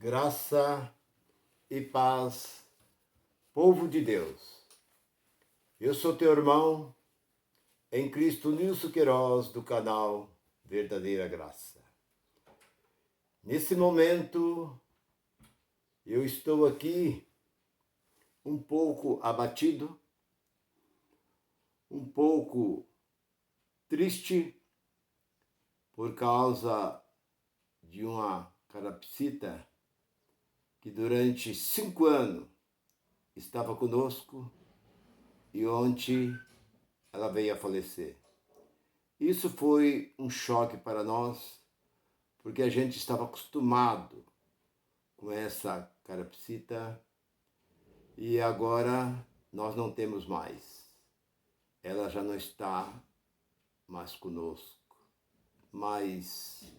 Graça e paz, povo de Deus. Eu sou teu irmão em Cristo, Nilson Queiroz, do canal Verdadeira Graça. Nesse momento, eu estou aqui um pouco abatido, um pouco triste por causa de uma calopsita que durante 5 anos estava conosco e ontem ela veio a falecer. Isso foi um choque para nós, porque a gente estava acostumado com essa calopsita e agora nós não temos mais. Ela já não está mais conosco, mas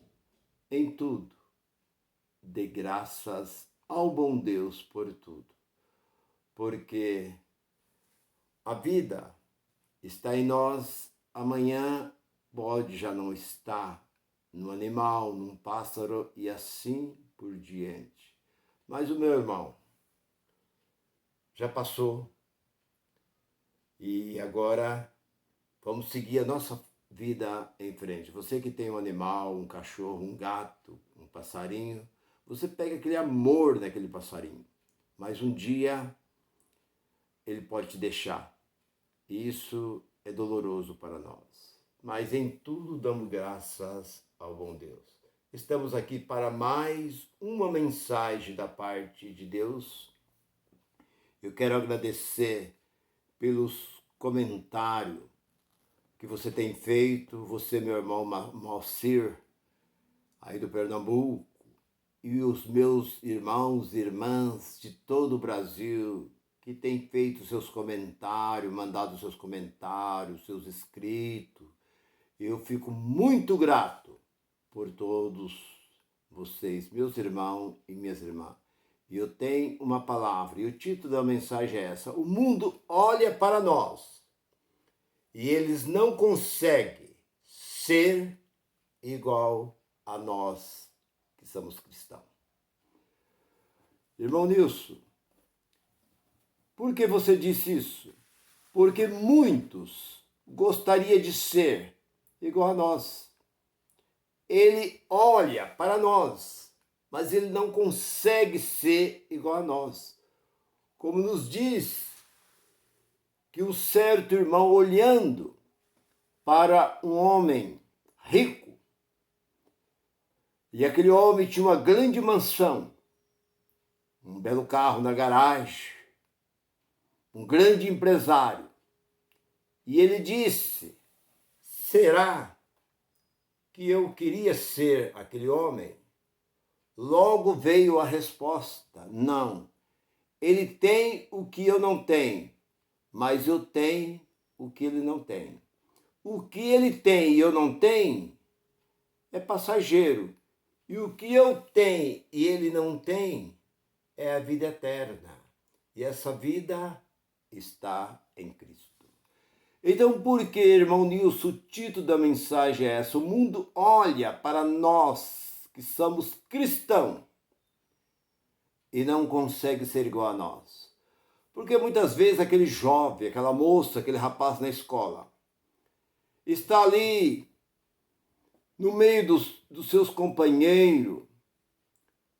em tudo, dê graças ao bom Deus por tudo, porque a vida está em nós, amanhã pode já não estar no animal, num pássaro e assim por diante. Mas o meu irmão já passou e agora vamos seguir a nossa vida em frente. Você que tem um animal, um cachorro, um gato, um passarinho, você pega aquele amor daquele passarinho, mas um dia ele pode te deixar. E isso é doloroso para nós. Mas em tudo damos graças ao bom Deus. Estamos aqui para mais uma mensagem da parte de Deus. Eu quero agradecer pelos comentários que você tem feito, você, meu irmão Malcir, aí do Pernambuco, e os meus irmãos e irmãs de todo o Brasil, que têm feito seus comentários, mandado seus comentários, seus escritos. Eu fico muito grato por todos vocês, meus irmãos e minhas irmãs. E eu tenho uma palavra, e o título da mensagem é essa: o mundo olha para nós e eles não conseguem ser igual a nós que somos cristãos. Irmão Nilson, por que você disse isso? Porque muitos gostariam de ser igual a nós. Ele olha para nós, mas ele não consegue ser igual a nós. Como nos diz que um certo irmão, olhando para um homem rico, e aquele homem tinha uma grande mansão, um belo carro na garagem, um grande empresário. E ele disse: será que eu queria ser aquele homem? Logo veio a resposta: não. Ele tem o que eu não tenho, mas eu tenho o que ele não tem. O que ele tem e eu não tenho é passageiro. E o que eu tenho e ele não tem é a vida eterna. E essa vida está em Cristo. Então, por que, irmão Nilson, o título da mensagem é essa? O mundo olha para nós que somos cristãos e não consegue ser igual a nós. Porque muitas vezes aquele jovem, aquela moça, aquele rapaz na escola está ali no meio dos seus companheiros.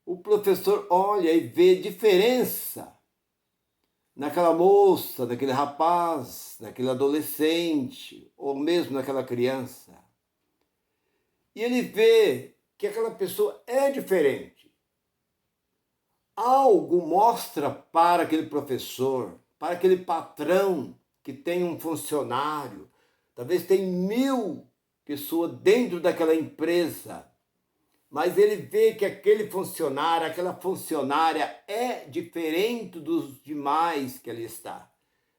O professor olha e vê diferença naquela moça, naquele rapaz, naquele adolescente, ou mesmo naquela criança. E ele vê que aquela pessoa é diferente. Algo mostra para aquele professor, para aquele patrão que tem um funcionário, talvez tem 1000 pessoas dentro daquela empresa, mas ele vê que aquele funcionário, aquela funcionária é diferente dos demais que ali está.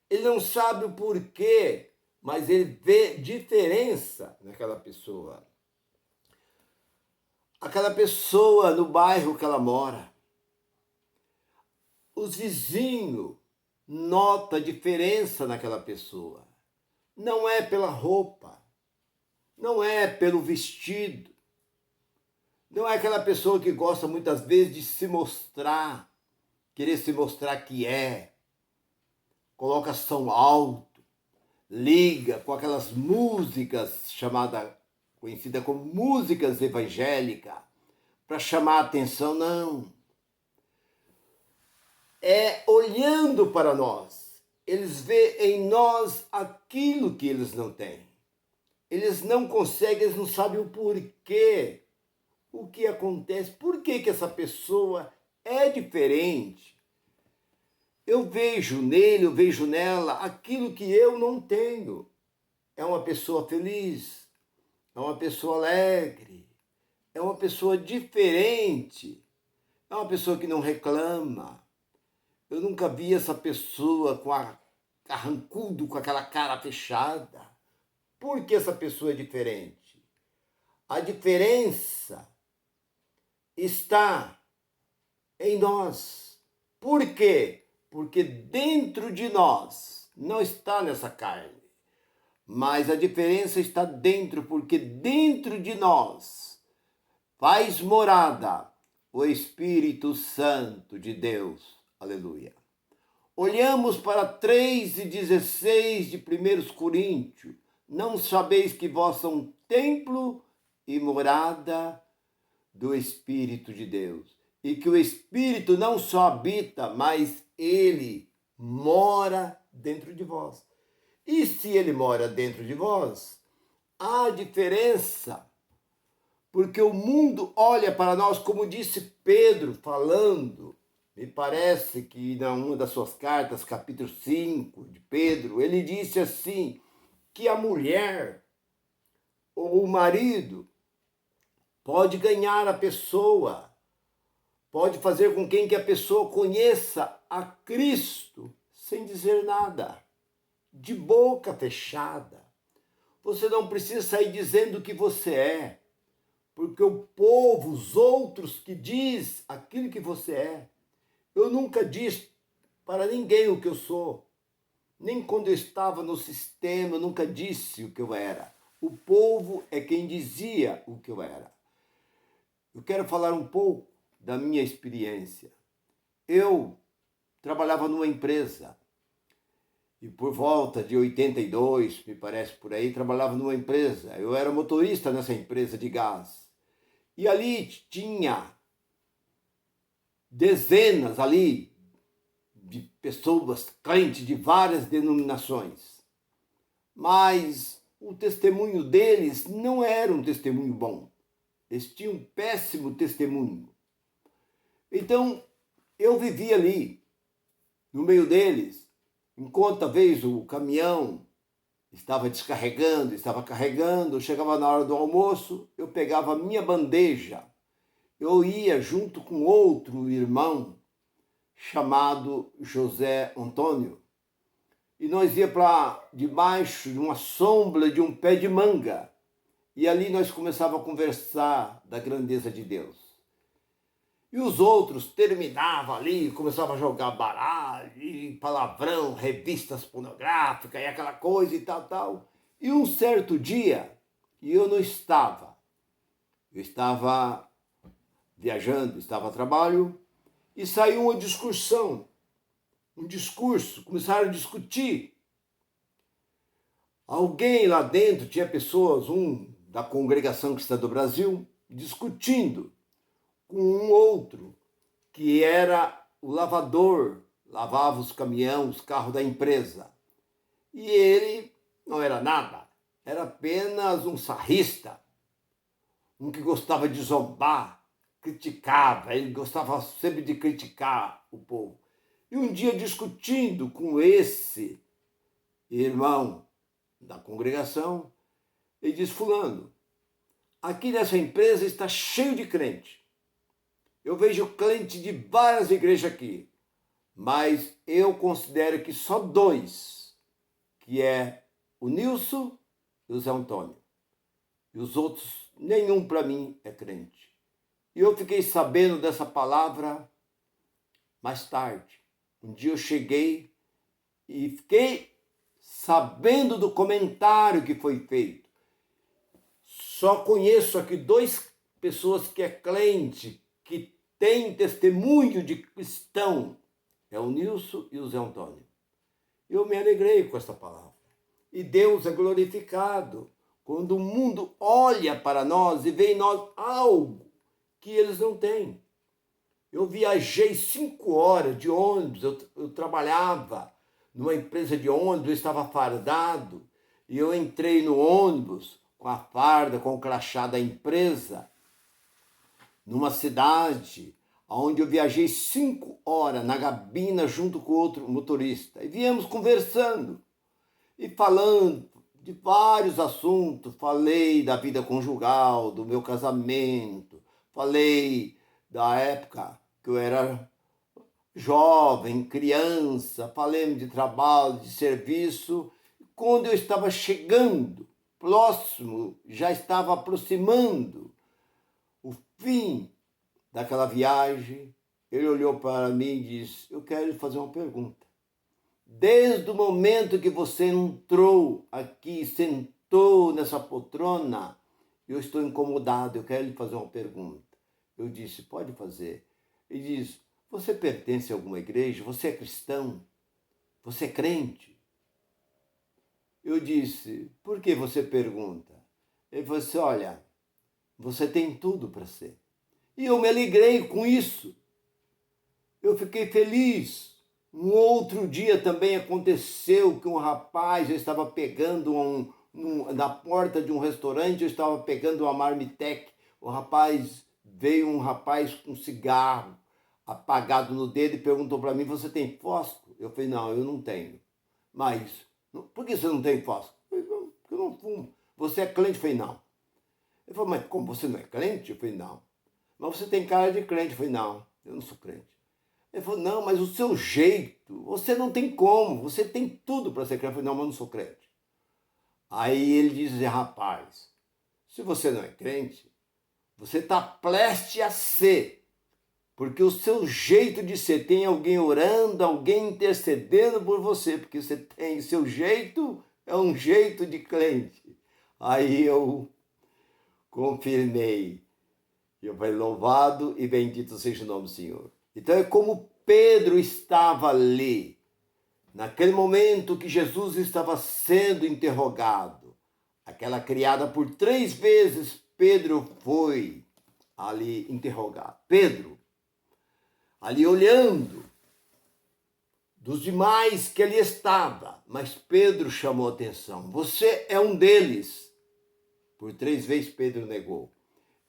Ele não sabe o porquê, mas ele vê diferença naquela pessoa. Aquela pessoa no bairro que ela mora. Os vizinhos notam diferença naquela pessoa. Não é pela roupa, não é pelo vestido, Não é aquela pessoa que gosta muitas vezes de se mostrar, querer se mostrar que coloca som alto, liga com aquelas músicas conhecidas como músicas evangélicas, para chamar a atenção, não. É olhando para nós. Eles veem em nós aquilo que eles não têm. Eles não conseguem, eles não sabem o porquê. O que acontece? Por que essa pessoa é diferente? Eu vejo nele, eu vejo nela aquilo que eu não tenho. É uma pessoa feliz, é uma pessoa alegre, é uma pessoa diferente, é uma pessoa que não reclama. Eu nunca vi essa pessoa carrancudo, com aquela cara fechada. Por que essa pessoa é diferente? A diferença está em nós. Por quê? Porque dentro de nós, não está nessa carne, mas a diferença está dentro, porque dentro de nós faz morada o Espírito Santo de Deus. Aleluia. Olhamos para 3:16 de 1 Coríntios. Não sabeis que vós são templo e morada do Espírito de Deus. E que o Espírito não só habita, mas ele mora dentro de vós. E se ele mora dentro de vós, há diferença. Porque o mundo olha para nós, como disse Pedro falando, me parece que em uma das suas cartas, capítulo 5 de Pedro, ele disse assim, que a mulher ou o marido pode ganhar a pessoa, pode fazer com que a pessoa conheça a Cristo sem dizer nada, de boca fechada. Você não precisa sair dizendo o que você é, porque o povo, os outros que diz aquilo que você é. Eu nunca disse para ninguém o que eu sou. Nem quando eu estava no sistema, eu nunca disse o que eu era. O povo é quem dizia o que eu era. Eu quero falar um pouco da minha experiência. Eu trabalhava numa empresa e por volta de 82, me parece por aí, trabalhava numa empresa. Eu era motorista nessa empresa de gás. E ali tinha dezenas ali de pessoas crentes de várias denominações. Mas o testemunho deles não era um testemunho bom. Eles tinham um péssimo testemunho. Então, eu vivia ali, no meio deles, enquanto talvez o caminhão estava descarregando, estava carregando, chegava na hora do almoço, eu pegava a minha bandeja, eu ia junto com outro irmão chamado José Antônio, e nós ia para debaixo de uma sombra de um pé de manga, e ali nós começávamos a conversar da grandeza de Deus. E os outros terminavam ali, começavam a jogar baralho, e palavrão, revistas pornográficas e aquela coisa e tal. E um certo dia, eu não estava. Eu estava viajando, estava a trabalho, e saiu uma discussão. Um discurso, começaram a discutir. Alguém lá dentro, tinha pessoas, da Congregação Cristã do Brasil, discutindo com um outro, que era o lavador, lavava os caminhões, os carros da empresa. E ele não era nada, era apenas um sarrista, um que gostava de zombar, criticava, ele gostava sempre de criticar o povo. E um dia, discutindo com esse irmão da congregação, ele diz: fulano, aqui nessa empresa está cheio de crente. Eu vejo crente de várias igrejas aqui, mas eu considero que só 2, que é o Nilson e o Zé Antônio. E os outros, nenhum para mim é crente. E eu fiquei sabendo dessa palavra mais tarde. Um dia eu cheguei e fiquei sabendo do comentário que foi feito. Só conheço aqui 2 pessoas que é crente, que tem testemunho de cristão, é o Nilson e o Zé Antônio. Eu me alegrei com essa palavra. E Deus é glorificado quando o mundo olha para nós e vê em nós algo que eles não têm. Eu viajei 5 horas de ônibus, eu trabalhava numa empresa de ônibus, eu estava fardado, e eu entrei no ônibus com a farda, com o crachá da empresa, numa cidade onde eu viajei 5 horas na gabina junto com outro motorista. E viemos conversando e falando de vários assuntos. Falei da vida conjugal, do meu casamento, falei da época que eu era jovem, criança, falei de trabalho, de serviço. Quando eu estava chegando, próximo, já estava aproximando o fim daquela viagem, ele olhou para mim e disse: eu quero lhe fazer uma pergunta. Desde o momento que você entrou aqui, sentou nessa poltrona, eu estou incomodado, eu quero lhe fazer uma pergunta. Eu disse: pode fazer. Ele disse: você pertence a alguma igreja? Você é cristão? Você é crente? Eu disse: por que você pergunta? Ele falou assim: olha, você tem tudo para ser. E eu me alegrei com isso. Eu fiquei feliz. Um outro dia também aconteceu que um rapaz, eu estava pegando na porta de um restaurante, eu estava pegando uma marmitex. Veio um rapaz com cigarro apagado no dedo e perguntou para mim: você tem fósforo? Eu falei: não, eu não tenho. Mas, por que você não tem fósforo? Eu falei: porque eu não fumo. Você é crente? Eu falei: não. Ele falou: mas como você não é crente? Eu falei: não. Mas você tem cara de crente? Eu falei: não, eu não sou crente. Ele falou: não, mas o seu jeito, você não tem como, você tem tudo para ser crente. Eu falei: não, mas eu não sou crente. Aí ele dizia: rapaz, se você não é crente, você está prestes a ser, porque o seu jeito de ser, tem alguém orando, alguém intercedendo por você, porque você tem, seu jeito é um jeito de crente. Aí eu confirmei. Eu falei: louvado e bendito seja o nome do Senhor. Então é como Pedro estava ali, naquele momento que Jesus estava sendo interrogado. Aquela criada por 3 vezes, Pedro foi ali interrogado. Pedro, ali olhando dos demais que ali estava, mas Pedro chamou a atenção. Você é um deles. Por 3 vezes Pedro negou.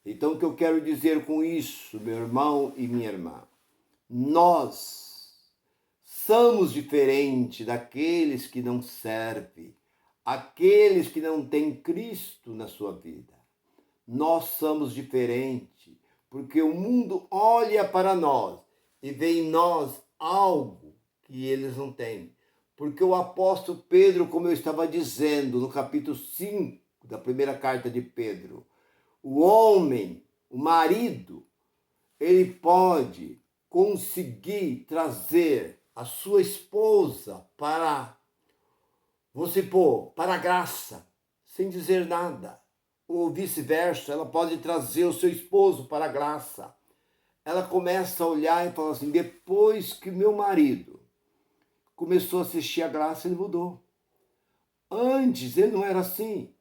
Então o que eu quero dizer com isso, meu irmão e minha irmã? Nós somos diferentes daqueles que não servem, aqueles que não têm Cristo na sua vida. Nós somos diferentes, porque o mundo olha para nós e vê em nós algo que eles não têm. Porque o apóstolo Pedro, como eu estava dizendo no capítulo 5 da primeira carta de Pedro, o homem, o marido, ele pode conseguir trazer a sua esposa para, vamos supor, para a graça, sem dizer nada. Ou vice-versa, ela pode trazer o seu esposo para a graça. Ela começa a olhar e fala assim: depois que meu marido começou a assistir a graça, ele mudou. Antes ele não era assim.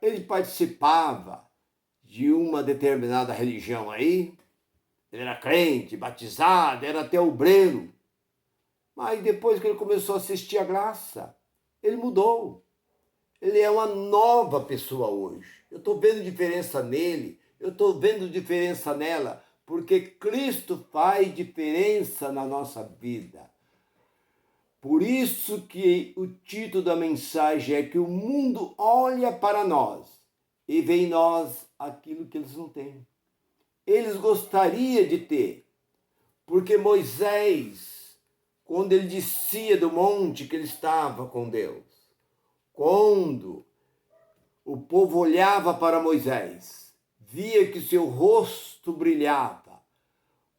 Ele participava de uma determinada religião aí, ele era crente, batizado, era até obreiro. Mas depois que ele começou a assistir a graça, ele mudou. Ele é uma nova pessoa hoje. Eu estou vendo diferença nele, eu estou vendo diferença nela, porque Cristo faz diferença na nossa vida. Por isso que o título da mensagem é que o mundo olha para nós e vê em nós aquilo que eles não têm. Eles gostariam de ter, porque Moisés, quando ele descia do monte que ele estava com Deus, quando o povo olhava para Moisés, via que seu rosto brilhava,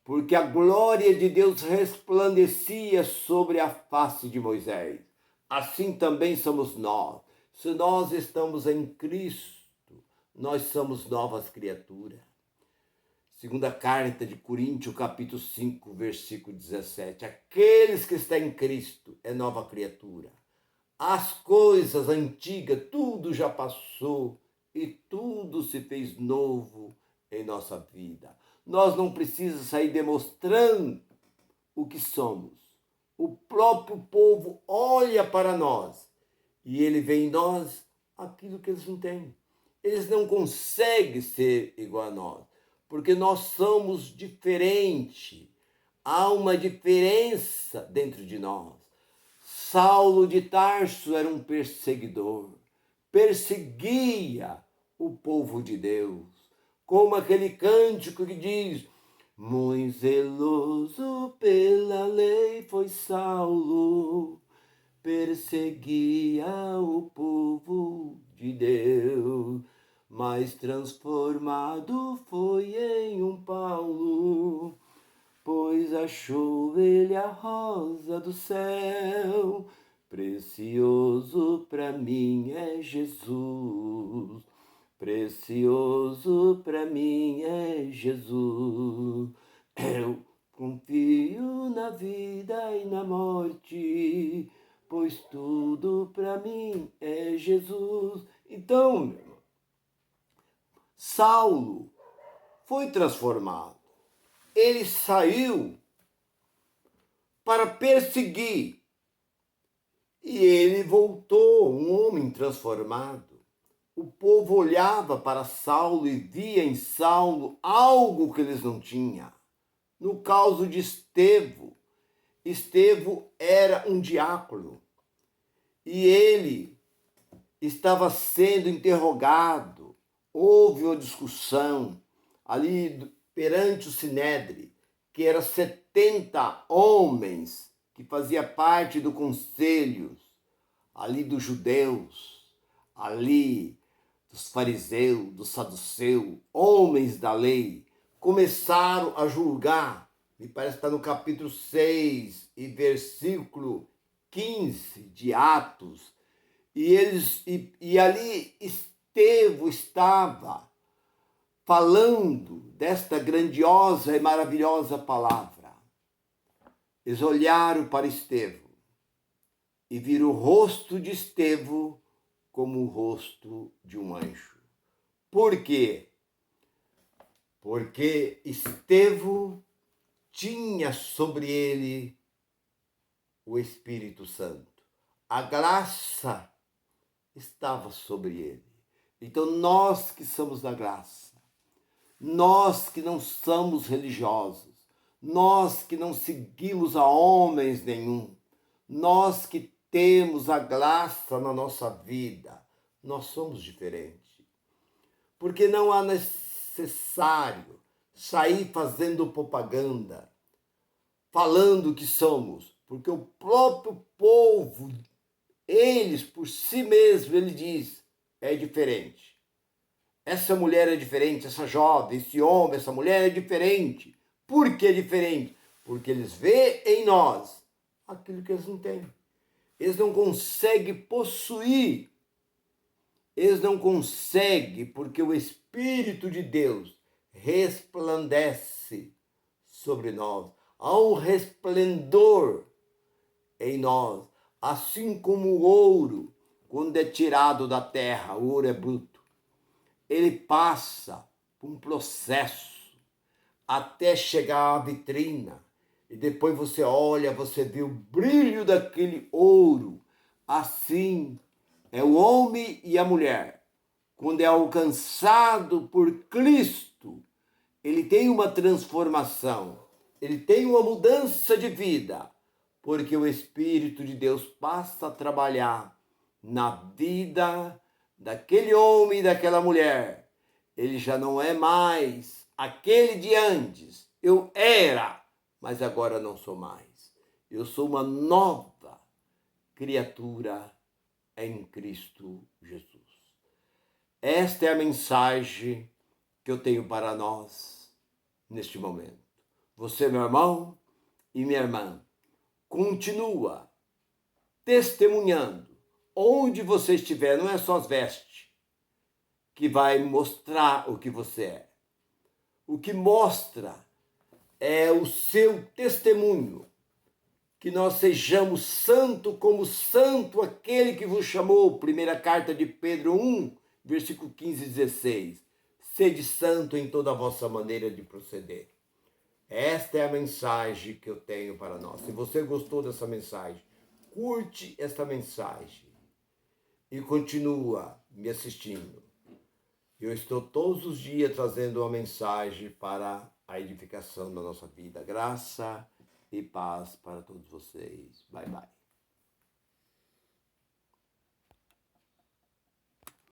porque a glória de Deus resplandecia sobre a face de Moisés. Assim também somos nós. Se nós estamos em Cristo, nós somos novas criaturas. Segunda carta de Coríntios, capítulo 5, versículo 17. Aqueles que estão em Cristo é nova criatura. As coisas antigas, tudo já passou e tudo se fez novo em nossa vida. Nós não precisamos sair demonstrando o que somos. O próprio povo olha para nós e ele vê em nós aquilo que eles não têm. Eles não conseguem ser igual a nós, porque nós somos diferentes. Há uma diferença dentro de nós. Saulo de Tarso era um perseguidor, perseguia o povo de Deus, como aquele cântico que diz: muito zeloso pela lei foi Saulo, perseguia o povo de Deus, mas transformado foi em um Paulo, pois achou ele a rosa do céu. Precioso para mim é Jesus, precioso para mim é Jesus. Eu confio na vida e na morte, pois tudo para mim é Jesus. Então, meu irmão, Saulo foi transformado. Ele saiu para perseguir e ele voltou um homem transformado. O povo olhava para Saulo e via em Saulo algo que eles não tinham. No caso de Estevão, Estevão era um diácono e ele estava sendo interrogado. Houve uma discussão ali perante o Sinédrio, que eram 70 homens que faziam parte do conselho ali dos judeus, ali dos fariseus, dos saduceus, homens da lei, começaram a julgar. Me parece que está no capítulo 6 e versículo 15 de Atos. E ali Estevão estava falando desta grandiosa e maravilhosa palavra. Eles olharam para Estevão e viram o rosto de Estevão como o rosto de um anjo. Por quê? Porque Estevão tinha sobre ele o Espírito Santo. A graça estava sobre ele. Então nós que somos da graça, nós que não somos religiosos, nós que não seguimos a homens nenhum, nós que temos a graça na nossa vida, nós somos diferentes. Porque não há necessário sair fazendo propaganda, falando que somos, porque o próprio povo, eles por si mesmos, ele diz, é diferente. Essa mulher é diferente, essa jovem, esse homem, essa mulher é diferente. Por que é diferente? Porque eles veem em nós aquilo que eles não têm. Eles não conseguem possuir. Eles não conseguem, porque o Espírito de Deus resplandece sobre nós. Há um resplendor em nós, assim como o ouro, quando é tirado da terra, o ouro é bruto. Ele passa por um processo até chegar à vitrina. E depois você olha, você vê o brilho daquele ouro. Assim é o homem e a mulher. Quando é alcançado por Cristo, ele tem uma transformação. Ele tem uma mudança de vida. Porque o Espírito de Deus passa a trabalhar na vida daquele homem e daquela mulher. Ele já não é mais aquele de antes. Eu era, mas agora não sou mais. Eu sou uma nova criatura em Cristo Jesus. Esta é a mensagem que eu tenho para nós neste momento. Você, meu irmão e minha irmã, continua testemunhando. Onde você estiver, não é só as vestes que vai mostrar o que você é. o que mostra é o seu testemunho, que nós sejamos santo como santo aquele que vos chamou. Primeira carta de Pedro 1, versículo 15 e 16. Sede santo em toda a vossa maneira de proceder. Esta é a mensagem que eu tenho para nós. Se você gostou dessa mensagem, curte esta mensagem e continua me assistindo. Eu estou todos os dias trazendo uma mensagem para a edificação da nossa vida. Graça e paz para todos vocês. Bye, bye.